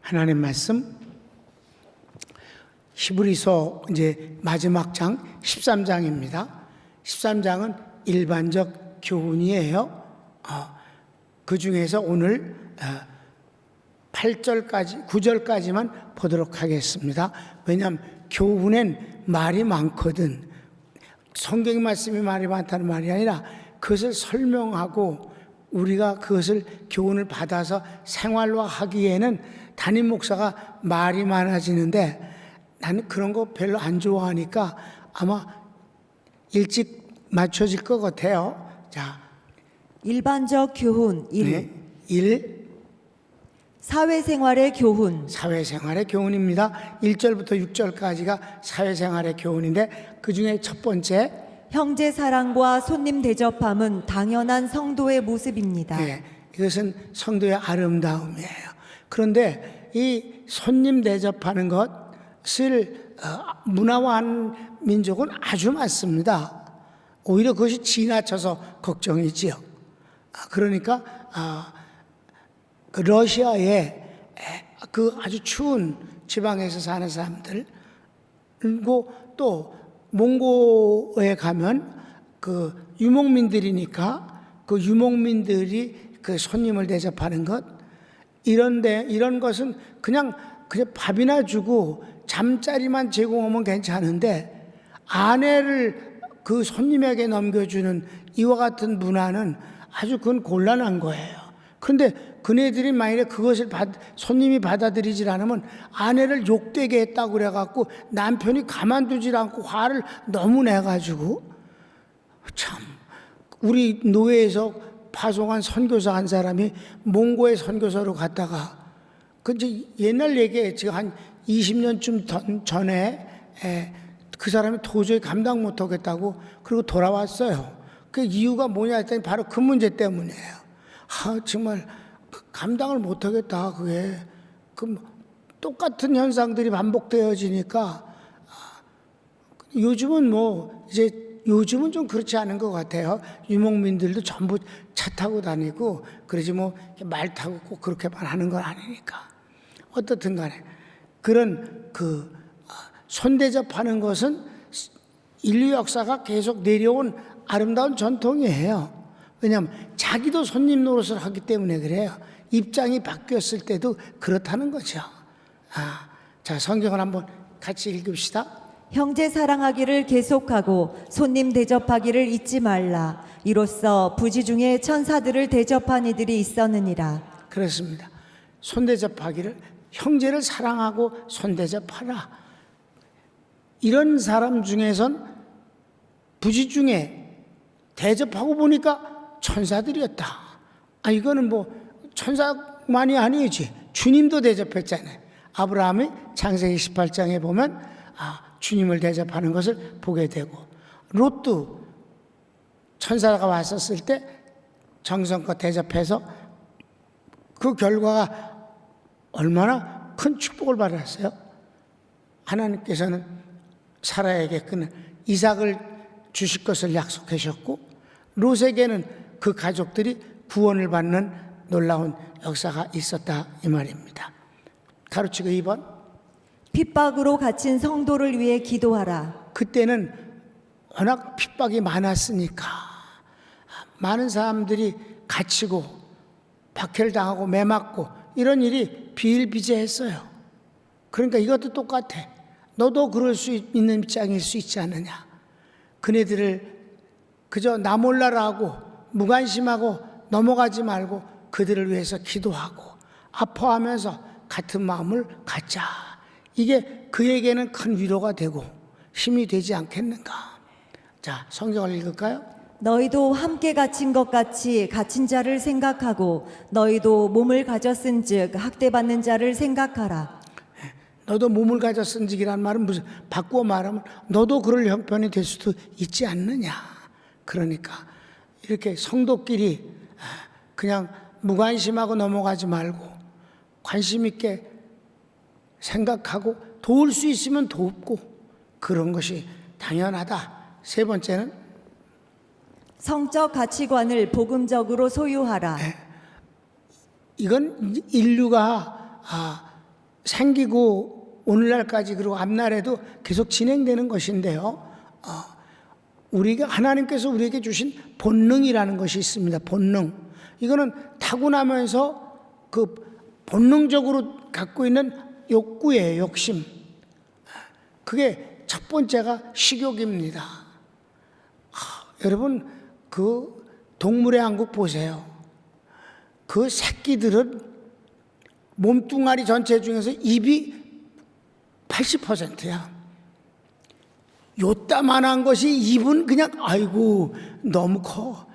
하나님 말씀 히브리서 이제 마지막 장 13장입니다. 13장은 일반적 교훈이에요. 그 중에서 오늘 8절까지 9절까지만 보도록 하겠습니다. 왜냐하면 교훈엔 말이 많거든. 성경 말씀이 말이 많다는 말이 아니라 그것을 설명하고 우리가 그것을 교훈을 받아서 생활화하기에는 담임 목사가 말이 많아지는데 나는 그런 거 별로 안 좋아하니까 아마 일찍 맞춰질 것 같아요. 자, 일반적 교훈 1. 네, 1. 사회생활의 교훈. 사회생활의 교훈입니다. 1절부터 6절까지가 사회생활의 교훈인데 그 중에 첫 번째 형제 사랑과 손님 대접함은 당연한 성도의 모습입니다. 네, 이것은 성도의 아름다움이에요. 그런데 이 손님 대접하는 것을 문화화한 민족은 아주 많습니다. 오히려 그것이 지나쳐서 걱정이지요. 그러니까 그 러시아의 그 아주 추운 지방에서 사는 사람들, 그리고 또 몽고에 가면 그 유목민들이니까 그 유목민들이 그 손님을 대접하는 것, 이런 것은 그냥 밥이나 주고 잠자리만 제공하면 괜찮은데 아내를 그 손님에게 넘겨주는 이와 같은 문화는 아주 그건 곤란한 거예요. 그런데 그네들이 만약에 그것을 손님이 받아들이질 않으면 아내를 욕되게 했다고 그래갖고 남편이 가만두질 않고 화를 너무 내가지고 참 우리 노예에서 파송한 선교사 한 사람이 몽고의 선교사로 갔다가 그 이제 옛날 얘기에 지금 한 20년쯤 전에 그 사람이 도저히 감당 못하겠다고 그리고 돌아왔어요. 그 이유가 뭐냐 했더니 바로 그 문제 때문이에요. 정말 감당을 못하겠다. 그게 똑같은 현상들이 반복되어지니까 요즘은 요즘은 좀 그렇지 않은 것 같아요. 유목민들도 전부 차 타고 다니고 그러지 말 타고 꼭 그렇게만 하는 건 아니니까. 어떻든 간에 그런 손대접하는 것은 인류 역사가 계속 내려온 아름다운 전통이에요. 왜냐하면 자기도 손님 노릇을 하기 때문에 그래요. 입장이 바뀌었을 때도 그렇다는 거죠. 자, 성경을 한번 같이 읽읍시다. 형제 사랑하기를 계속하고 손님 대접하기를 잊지 말라. 이로써 부지 중에 천사들을 대접한 이들이 있었느니라. 그렇습니다. 손대접하기를, 형제를 사랑하고 손대접하라. 이런 사람 중에선 부지 중에 대접하고 보니까 천사들이었다. 이거는 천사만이 아니지. 주님도 대접했잖아요. 아브라함이 창세기 18장에 보면 주님을 대접하는 것을 보게 되고, 롯도 천사가 왔었을 때 정성껏 대접해서 그 결과가 얼마나 큰 축복을 받았어요. 하나님께서는 사라에게 이삭을 주실 것을 약속하셨고, 롯에게는 그 가족들이 구원을 받는 놀라운 역사가 있었다 이 말입니다. 가르치고 2번. 핍박으로 갇힌 성도를 위해 기도하라. 그때는 워낙 핍박이 많았으니까 많은 사람들이 갇히고 박해를 당하고 매맞고 이런 일이 비일비재했어요. 그러니까 이것도 똑같아. 너도 그럴 수 있는 입장일 수 있지 않느냐. 그네들을 그저 나 몰라라 하고 무관심하고 넘어가지 말고 그들을 위해서 기도하고 아파하면서 같은 마음을 갖자. 이게 그에게는 큰 위로가 되고 힘이 되지 않겠는가. 자, 성경을 읽을까요? 너희도 함께 갇힌 것 같이 갇힌 자를 생각하고 너희도 몸을 가졌은즉 학대받는 자를 생각하라. 너도 몸을 가졌은직이라는 말은 무슨 바꾸어 말하면 너도 그럴 형편이 될 수도 있지 않느냐. 그러니까 이렇게 성도끼리 그냥 무관심하고 넘어가지 말고 관심 있게 생각하고 도울 수 있으면 돕고 그런 것이 당연하다. 세 번째는 성적 가치관을 복음적으로 소유하라. 이건 인류가 생기고 오늘날까지 그리고 앞날에도 계속 진행되는 것인데요. 우리가 하나님께서 우리에게 주신 본능이라는 것이 있습니다. 본능. 이거는 타고나면서 그 본능적으로 갖고 있는 욕구예요. 욕심. 그게 첫 번째가 식욕입니다. 여러분 그 동물의 왕국 보세요. 그 새끼들은 몸뚱아리 전체 중에서 입이 80%야. 요따만한 것이 입은 그냥 아이고 너무 커.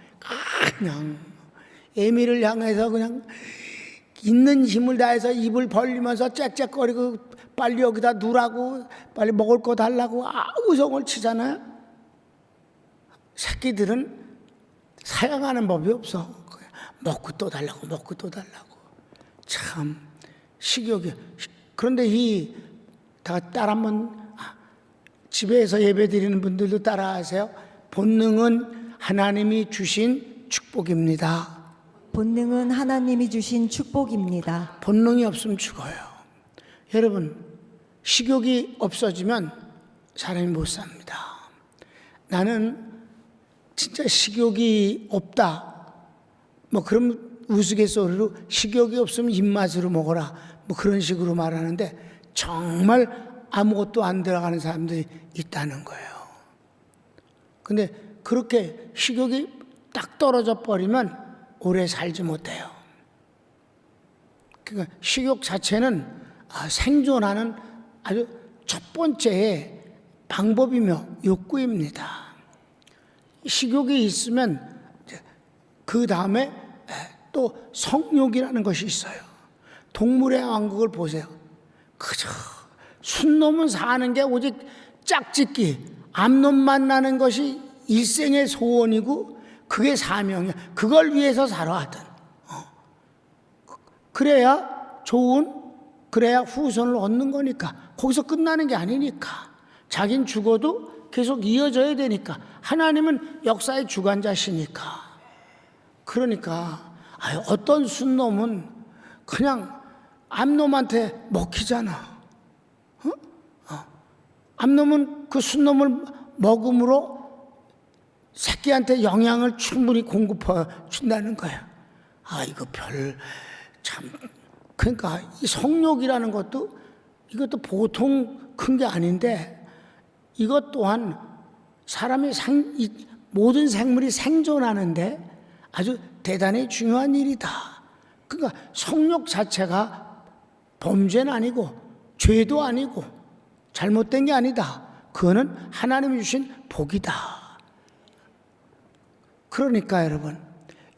그냥 애미를 향해서 그냥 있는 힘을 다해서 입을 벌리면서 짹짹거리고 빨리 여기다 누라고 빨리 먹을 거 달라고 우성을 치잖아요. 새끼들은 사양하는 법이 없어. 먹고 또 달라고 먹고 또 달라고. 참 식욕이. 그런데 다 따라 한번 집에서 예배 드리는 분들도 따라하세요. 본능은 하나님이 주신 축복입니다. 본능은 하나님이 주신 축복입니다. 본능이 없으면 죽어요. 여러분 식욕이 없어지면 사람이 못 삽니다. 나는 진짜 식욕이 없다. 뭐 그럼 우스갯소리로 식욕이 없으면 입맛으로 먹어라. 뭐 그런 식으로 말하는데 정말 아무것도 안 들어가는 사람들이 있다는 거예요. 근데 그렇게 식욕이 딱 떨어져 버리면 오래 살지 못해요. 그러니까 식욕 자체는 생존하는 아주 첫 번째의 방법이며 욕구입니다. 식욕이 있으면 그 다음에 또 성욕이라는 것이 있어요. 동물의 왕국을 보세요. 그저 순놈은 사는 게 오직 짝짓기, 암놈만 나는 것이 일생의 소원이고 그게 사명이야. 그걸 위해서 살아하던. 그래야 후손을 얻는 거니까. 거기서 끝나는 게 아니니까. 자긴 죽어도 계속 이어져야 되니까. 하나님은 역사의 주관자시니까. 그러니까 어떤 순놈은 그냥 암놈한테 먹히잖아. 암놈은 그 순놈을 먹음으로 새끼한테 영양을 충분히 공급해 준다는 거야. 이거 그러니까 이 성욕이라는 것도 이것도 보통 큰 게 아닌데 이것 또한 모든 생물이 생존하는데 아주 대단히 중요한 일이다. 그러니까 성욕 자체가 범죄는 아니고 죄도 아니고 잘못된 게 아니다. 그거는 하나님이 주신 복이다. 그러니까 여러분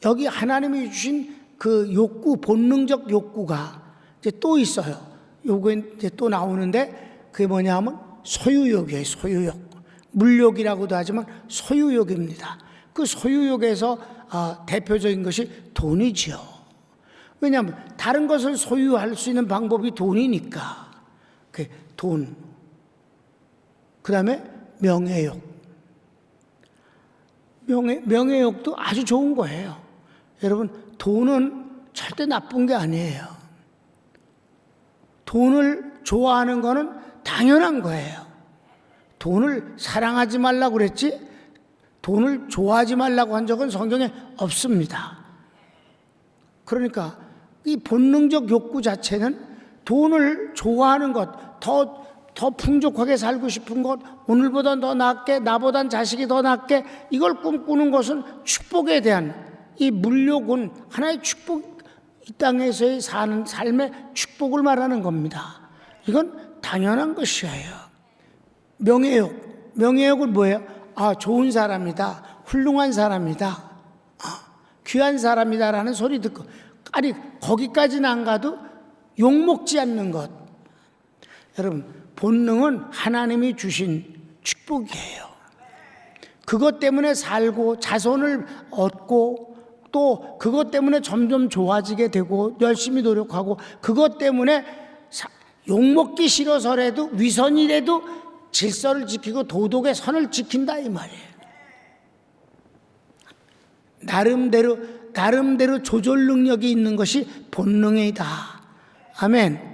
여기 하나님이 주신 그 욕구, 본능적 욕구가 이제 또 있어요. 요거 이제 또 나오는데 그게 뭐냐면 소유욕이에요. 소유욕. 물욕이라고도 하지만 소유욕입니다. 그 소유욕에서 대표적인 것이 돈이죠. 왜냐하면 다른 것을 소유할 수 있는 방법이 돈이니까. 그 돈. 그 다음에 명예욕. 명예욕도 아주 좋은 거예요. 여러분 돈은 절대 나쁜 게 아니에요. 돈을 좋아하는 거는 당연한 거예요. 돈을 사랑하지 말라고 그랬지 돈을 좋아하지 말라고 한 적은 성경에 없습니다. 그러니까 이 본능적 욕구 자체는 돈을 좋아하는 것, 더 풍족하게 살고 싶은 것, 오늘보다 더 낫게, 나보단 자식이 더 낫게 이걸 꿈꾸는 것은 축복에 대한 이 물욕은 하나의 축복, 이 땅에서의 사는 삶의 축복을 말하는 겁니다. 이건 당연한 것이에요. 명예욕은 뭐예요? 좋은 사람이다, 훌륭한 사람이다, 귀한 사람이다라는 소리 듣고 아니 거기까지는 안 가도 욕먹지 않는 것. 여러분 본능은 하나님이 주신 축복이에요. 그것 때문에 살고 자손을 얻고 또 그것 때문에 점점 좋아지게 되고 열심히 노력하고 그것 때문에 욕먹기 싫어서라도 위선이라도 질서를 지키고 도덕의 선을 지킨다 이 말이에요. 나름대로 조절 능력이 있는 것이 본능이다. 아멘.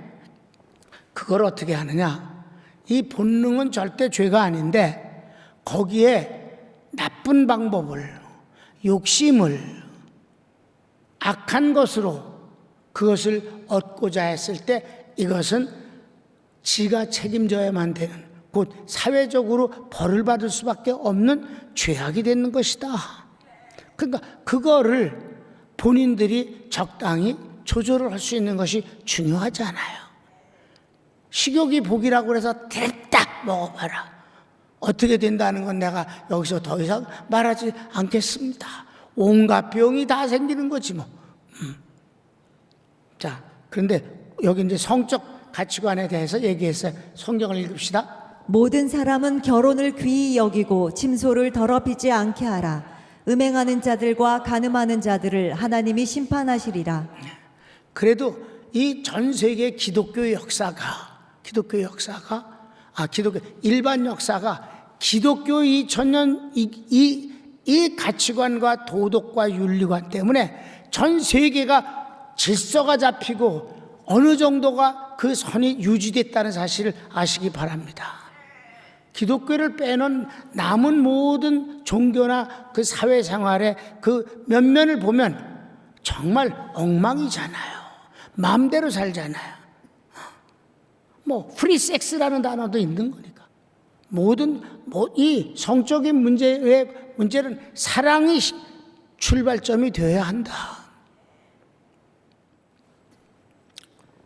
그걸 어떻게 하느냐? 이 본능은 절대 죄가 아닌데 거기에 나쁜 방법을, 욕심을, 악한 것으로 그것을 얻고자 했을 때 이것은 지가 책임져야만 되는, 곧 사회적으로 벌을 받을 수밖에 없는 죄악이 되는 것이다. 그러니까 그거를 본인들이 적당히 조절을 할 수 있는 것이 중요하잖아요. 식욕이 복이라고 해서 됐다 먹어봐라. 어떻게 된다는 건 내가 여기서 더 이상 말하지 않겠습니다. 온갖 병이 다 생기는 거지 뭐. 자, 그런데 여기 이제 성적 가치관에 대해서 얘기했어요. 성경을 읽읍시다. 모든 사람은 결혼을 귀히 여기고 침소를 더럽히지 않게 하라. 음행하는 자들과 간음하는 자들을 하나님이 심판하시리라. 그래도 이 전 세계 기독교 일반 역사가 기독교 이 전년 이 가치관과 도덕과 윤리관 때문에 전 세계가 질서가 잡히고 어느 정도가 그 선이 유지됐다는 사실을 아시기 바랍니다. 기독교를 빼놓은 남은 모든 종교나 그 사회생활의 그 면면을 보면 정말 엉망이잖아요. 마음대로 살잖아요. 뭐 프리섹스라는 단어도 있는 거니까. 모든 이 성적인 문제는 사랑이 출발점이 되어야 한다.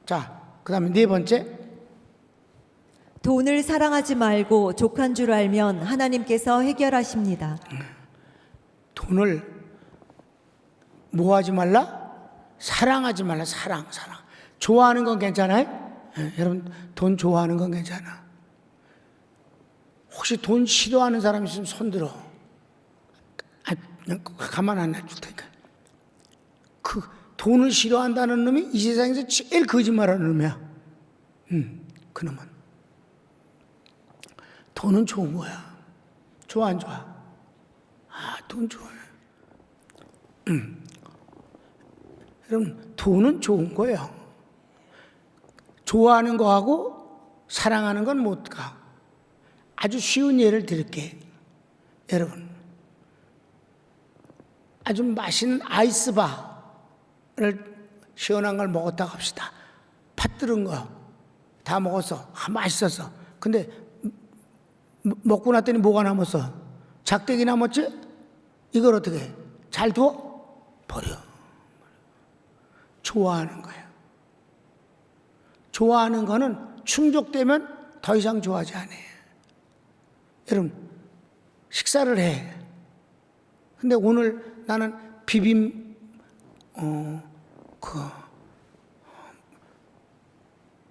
자, 그다음에 네 번째. 돈을 사랑하지 말고 족한 줄 알면 하나님께서 해결하십니다. 돈을 뭐 하지 말라? 사랑하지 말라. 사랑. 좋아하는 건 괜찮아요? 여러분 돈 좋아하는 건 괜찮아. 혹시 돈 싫어하는 사람 있으면 손 들어. 그냥 가만 안 놔줄 테니까. 그 돈을 싫어한다는 놈이 이 세상에서 제일 거짓말하는 놈이야. 그놈은. 돈은 좋은 거야. 좋아 안 좋아? 돈 좋아해. 여러분 돈은 좋은 거예요. 좋아하는 거하고 사랑하는 건 못 가. 아주 쉬운 예를 드릴게. 여러분 아주 맛있는 아이스바를 시원한 걸 먹었다 합시다. 팥 들은 거 다 먹었어. 맛있었어. 근데 먹고 났더니 뭐가 남았어? 작대기 남았지? 이걸 어떻게 해? 잘 둬? 버려. 좋아하는 거예요. 좋아하는 거는 충족되면 더 이상 좋아하지 않아요. 여러분 식사를 해. 근데 오늘 나는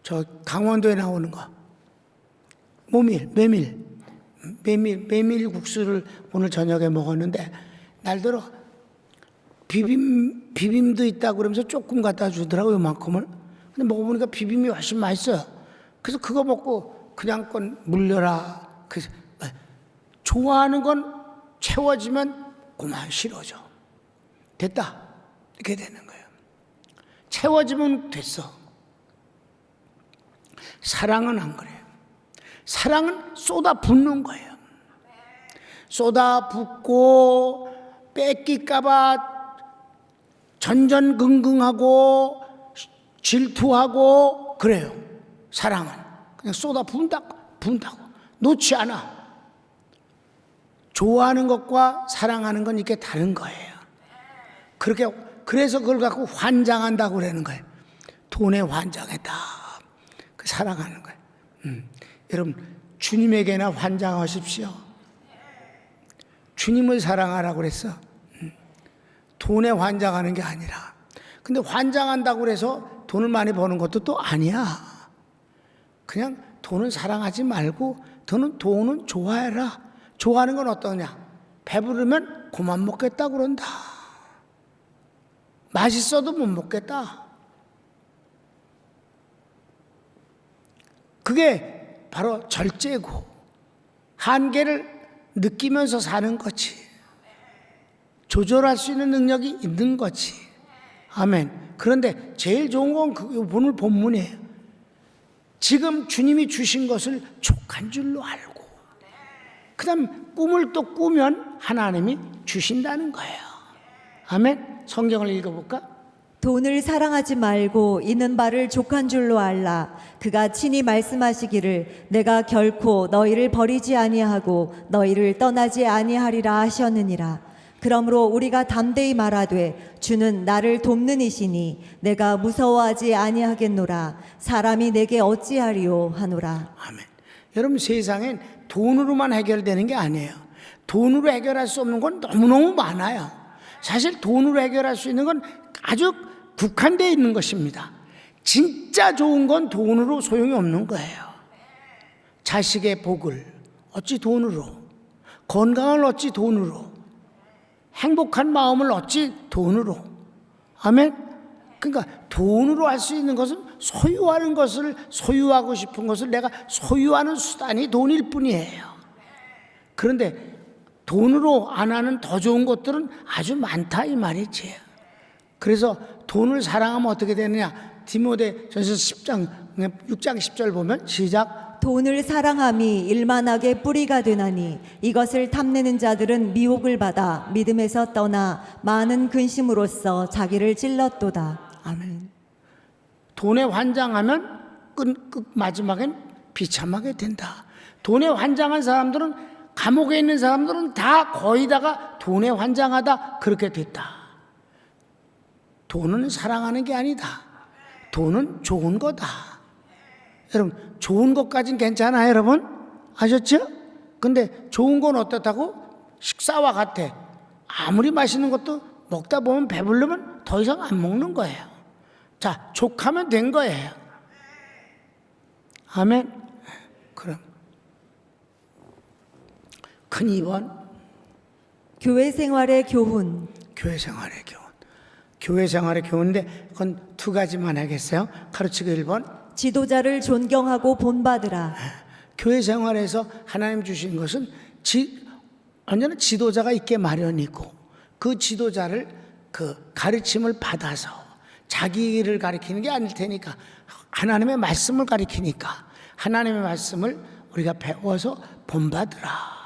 저 강원도에 나오는 거 메밀 국수를 오늘 저녁에 먹었는데 날들어 비빔도 있다고 그러면서 조금 갖다 주더라고요. 요만큼을. 근데 먹어보니까 비빔이 훨씬 맛있어요. 그래서 그거 먹고 그냥 건 물려라. 그래서 좋아하는 건 채워지면 그만 싫어져. 됐다. 이렇게 되는 거예요. 채워지면 됐어. 사랑은 안 그래요. 사랑은 쏟아붓는 거예요. 쏟아붓고 뺏길까봐 전전긍긍하고 질투하고 그래요. 사랑은 그냥 쏟아부은다고 놓지 않아. 좋아하는 것과 사랑하는 건 이게 다른 거예요. 그래서 그걸 갖고 환장한다고 그러는 거예요. 돈에 환장했다. 그 사랑하는 거예요. 여러분 주님에게나 환장하십시오. 주님을 사랑하라고 그랬어. 돈에 환장하는 게 아니라. 근데 환장한다고 그래서 돈을 많이 버는 것도 또 아니야. 그냥 돈은 사랑하지 말고 돈은 좋아해라. 좋아하는 건 어떠냐? 배부르면 그만 먹겠다 그런다. 맛있어도 못 먹겠다. 그게 바로 절제고 한계를 느끼면서 사는 거지. 조절할 수 있는 능력이 있는 거지. 아멘. 그런데 제일 좋은 건 오늘 본문이에요. 지금 주님이 주신 것을 족한 줄로 알고, 그 다음 꿈을 또 꾸면 하나님이 주신다는 거예요. 아멘. 성경을 읽어볼까? 돈을 사랑하지 말고 있는 바를 족한 줄로 알라. 그가 친히 말씀하시기를 내가 결코 너희를 버리지 아니하고 너희를 떠나지 아니하리라 하셨느니라. 그러므로 우리가 담대히 말하되 주는 나를 돕는 이시니 내가 무서워하지 아니하겠노라. 사람이 내게 어찌하리요 하노라. 아멘. 여러분, 세상엔 돈으로만 해결되는 게 아니에요. 돈으로 해결할 수 없는 건 너무너무 많아요. 사실 돈으로 해결할 수 있는 건 아주 국한되어 있는 것입니다. 진짜 좋은 건 돈으로 소용이 없는 거예요. 자식의 복을 어찌 돈으로, 건강을 어찌 돈으로, 행복한 마음을 어찌 돈으로. 아멘. 그러니까 돈으로 할 수 있는 것은 소유하는 것을, 소유하고 싶은 것을 내가 소유하는 수단이 돈일 뿐이에요. 그런데 돈으로 안 하는 더 좋은 것들은 아주 많다 이 말이지. 그래서 돈을 사랑하면 어떻게 되느냐? 디모데전서 6장 10절 보면 시작. 돈을 사랑함이 일만하게 뿌리가 되나니 이것을 탐내는 자들은 미혹을 받아 믿음에서 떠나 많은 근심으로써 자기를 찔렀도다. 아멘. 돈에 환장하면 마지막엔 비참하게 된다. 돈에 환장한 사람들은, 감옥에 있는 사람들은 다 거의 다가 돈에 환장하다 그렇게 됐다. 돈은 사랑하는 게 아니다. 돈은 좋은 거다. 여러분, 좋은 것까진 괜찮아요, 여러분? 아셨죠? 근데 좋은 건 어떻다고? 식사와 같아. 아무리 맛있는 것도 먹다 보면 배부르면 더 이상 안 먹는 거예요. 자, 족하면 된 거예요. 아멘. 그럼 큰 2번, 교회 생활의 교훈. 교회 생활의 교훈. 교회 생활의 교훈인데 그건 두 가지만 하겠어요. 가르치고 1번, 지도자를 존경하고 본받으라. 교회 생활에서 하나님 주신 것은 언제나 지도자가 있게 마련이고, 그 지도자를 그 가르침을 받아서 자기 일을 가르치는 게 아닐 테니까 하나님의 말씀을 가르치니까 하나님의 말씀을 우리가 배워서 본받으라.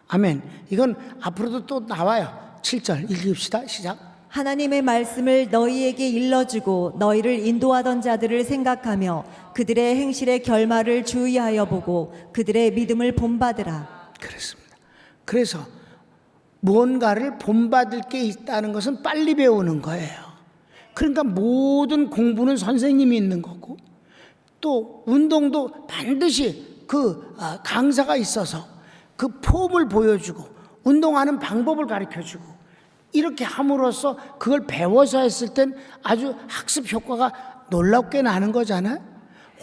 아멘. 이건 앞으로도 또 나와요. 7절 읽읍시다. 시작. 하나님의 말씀을 너희에게 일러주고 너희를 인도하던 자들을 생각하며 그들의 행실의 결말을 주의하여 보고 그들의 믿음을 본받으라. 그렇습니다. 그래서 뭔가를 본받을 게 있다는 것은 빨리 배우는 거예요. 그러니까 모든 공부는 선생님이 있는 거고, 또 운동도 반드시 그 강사가 있어서 그 폼을 보여주고 운동하는 방법을 가르쳐주고, 이렇게 함으로써 그걸 배워서 했을 땐 아주 학습 효과가 놀랍게 나는 거잖아요.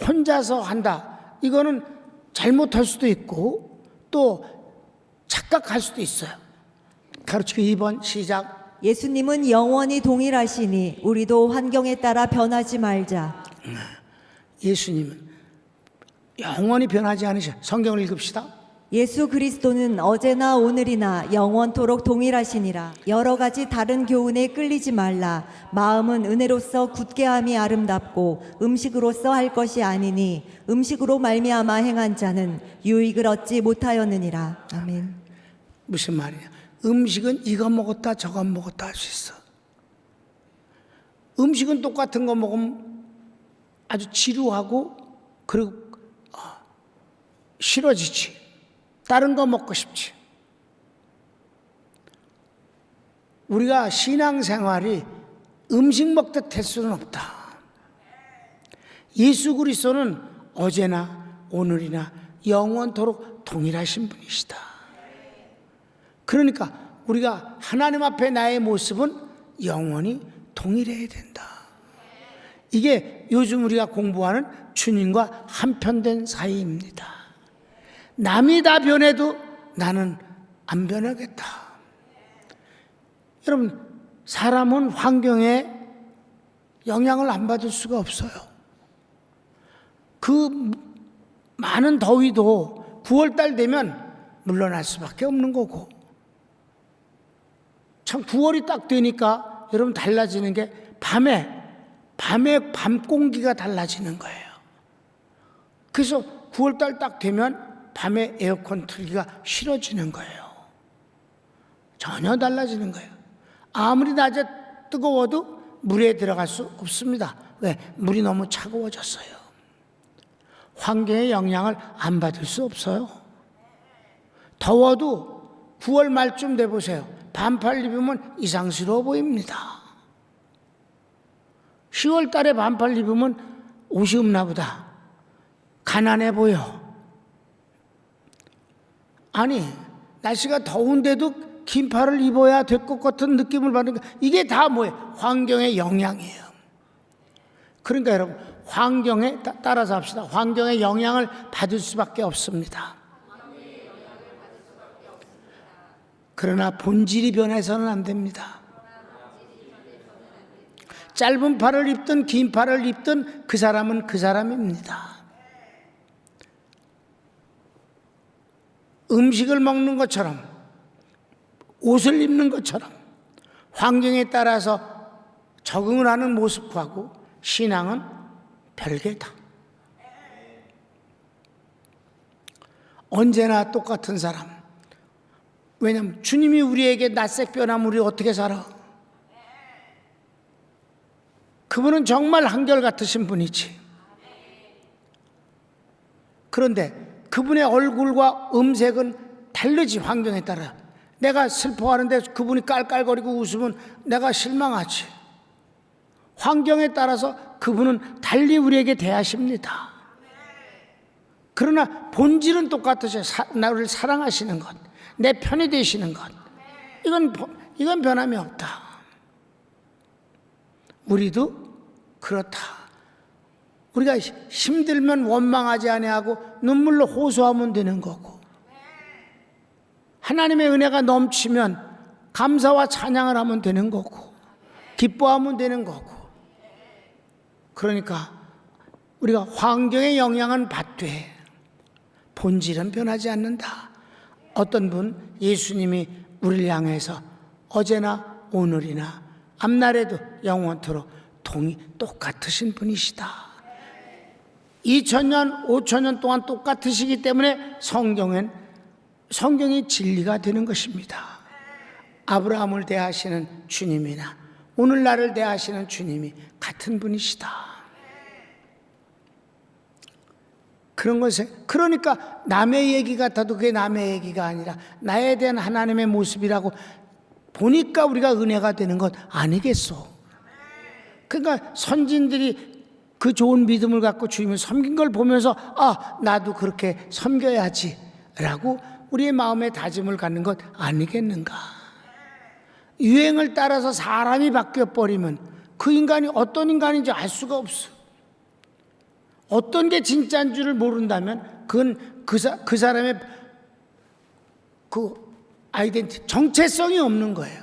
혼자서 한다, 이거는 잘못할 수도 있고 또 착각할 수도 있어요. 가르치고 2번 시작. 예수님은 영원히 동일하시니 우리도 환경에 따라 변하지 말자. 예수님은 영원히 변하지 않으셔. 성경을 읽읍시다. 예수 그리스도는 어제나 오늘이나 영원토록 동일하시니라. 여러 가지 다른 교훈에 끌리지 말라. 마음은 은혜로서 굳게함이 아름답고 음식으로서 할 것이 아니니 음식으로 말미암아 행한 자는 유익을 얻지 못하였느니라. 아멘. 무슨 말이냐? 음식은 이거 먹었다 저거 먹었다 할 수 있어. 음식은 똑같은 거 먹으면 아주 지루하고 그리고 싫어지지. 다른 거 먹고 싶지. 우리가 신앙생활이 음식 먹듯 할 수는 없다. 예수 그리스도는 어제나 오늘이나 영원토록 동일하신 분이시다. 그러니까 우리가 하나님 앞에 나의 모습은 영원히 동일해야 된다. 이게 요즘 우리가 공부하는 주님과 한편된 사이입니다. 남이 다 변해도 나는 안 변하겠다. 여러분, 사람은 환경에 영향을 안 받을 수가 없어요. 그 많은 더위도 9월달 되면 물러날 수밖에 없는 거고, 참 9월이 딱 되니까 여러분 달라지는 게 밤에 밤 공기가 달라지는 거예요. 그래서 9월달 딱 되면 밤에 에어컨 틀기가 싫어지는 거예요. 전혀 달라지는 거예요. 아무리 낮에 뜨거워도 물에 들어갈 수 없습니다. 왜? 물이 너무 차가워졌어요. 환경의 영향을 안 받을 수 없어요. 더워도 9월 말쯤 돼 보세요. 반팔 입으면 이상스러워 보입니다. 10월 달에 반팔 입으면 옷이 없나 보다. 가난해 보여. 아니, 날씨가 더운데도 긴팔을 입어야 될 것 같은 느낌을 받는 거, 이게 다 뭐예요? 환경의 영향이에요. 그러니까 여러분, 환경에 따라서 합시다. 환경의 영향을 받을 수밖에 없습니다. 그러나 본질이 변해서는 안 됩니다. 짧은 팔을 입든 긴 팔을 입든 그 사람은 그 사람입니다. 음식을 먹는 것처럼, 옷을 입는 것처럼 환경에 따라서 적응을 하는 모습하고 신앙은 별개다. 언제나 똑같은 사람. 왜냐하면 주님이 우리에게 낯색 변하면 우리 어떻게 살아? 그분은 정말 한결같으신 분이지. 그런데 그분의 얼굴과 음색은 다르지. 환경에 따라. 내가 슬퍼하는데 그분이 깔깔거리고 웃으면 내가 실망하지. 환경에 따라서 그분은 달리 우리에게 대하십니다. 그러나 본질은 똑같으셔요. 나를 사랑하시는 것, 내 편이 되시는 것, 이건 변함이 없다. 우리도 그렇다. 우리가 힘들면 원망하지 아니하고 눈물로 호소하면 되는 거고, 하나님의 은혜가 넘치면 감사와 찬양을 하면 되는 거고, 기뻐하면 되는 거고. 그러니까 우리가 환경의 영향은 받되 본질은 변하지 않는다. 어떤 분, 예수님이 우리를 향해서 어제나 오늘이나 앞날에도 영원토록 똑같으신 분이시다. 2000년, 5000년 동안 똑같으시기 때문에 성경이 진리가 되는 것입니다. 아브라함을 대하시는 주님이나 오늘날을 대하시는 주님이 같은 분이시다. 그런 것에, 그러니까 남의 얘기 같아도 그게 남의 얘기가 아니라 나에 대한 하나님의 모습이라고 보니까 우리가 은혜가 되는 것 아니겠소. 그러니까 선진들이 그 좋은 믿음을 갖고 주님을 섬긴 걸 보면서 나도 그렇게 섬겨야지 라고 우리의 마음에 다짐을 갖는 것 아니겠는가. 유행을 따라서 사람이 바뀌어버리면 그 인간이 어떤 인간인지 알 수가 없어. 어떤 게 진짜인 줄을 모른다면 그건 그 사람의 그 아이덴티티, 정체성이 없는 거예요.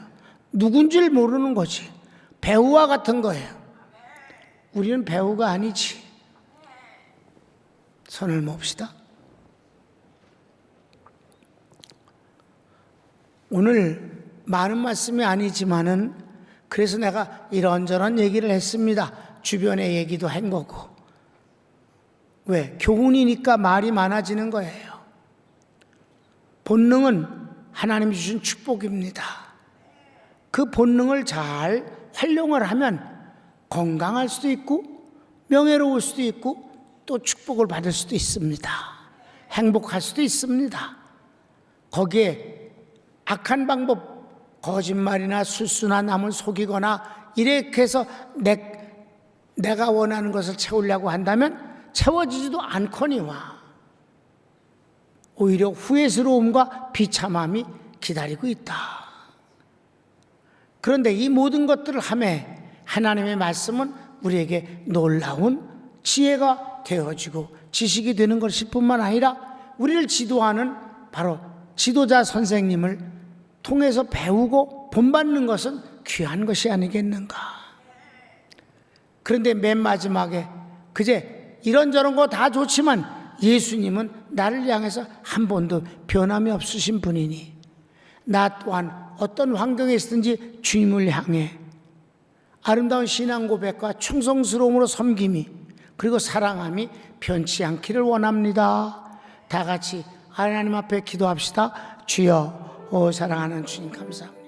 누군지를 모르는 거지. 배우와 같은 거예요. 우리는 배우가 아니지. 손을 몹시다. 오늘 많은 말씀이 아니지만은 그래서 내가 이런저런 얘기를 했습니다. 주변의 얘기도 한 거고. 왜? 교훈이니까 말이 많아지는 거예요. 본능은 하나님이 주신 축복입니다. 그 본능을 잘 활용을 하면 건강할 수도 있고 명예로울 수도 있고 또 축복을 받을 수도 있습니다. 행복할 수도 있습니다. 거기에 악한 방법, 거짓말이나 술수나 남을 속이거나 이렇게 해서 내가 원하는 것을 채우려고 한다면 채워지지도 않거니와 오히려 후회스러움과 비참함이 기다리고 있다. 그런데 이 모든 것들을 하매 하나님의 말씀은 우리에게 놀라운 지혜가 되어지고 지식이 되는 것일 뿐만 아니라 우리를 지도하는 바로 지도자 선생님을 통해서 배우고 본받는 것은 귀한 것이 아니겠는가. 그런데 맨 마지막에 그제 이런저런 거 다 좋지만 예수님은 나를 향해서 한 번도 변함이 없으신 분이니 나 또한 어떤 환경에 있든지 주님을 향해 아름다운 신앙 고백과 충성스러움으로 섬김이 그리고 사랑함이 변치 않기를 원합니다. 다 같이 하나님 앞에 기도합시다. 주여, 사랑하는 주님 감사합니다.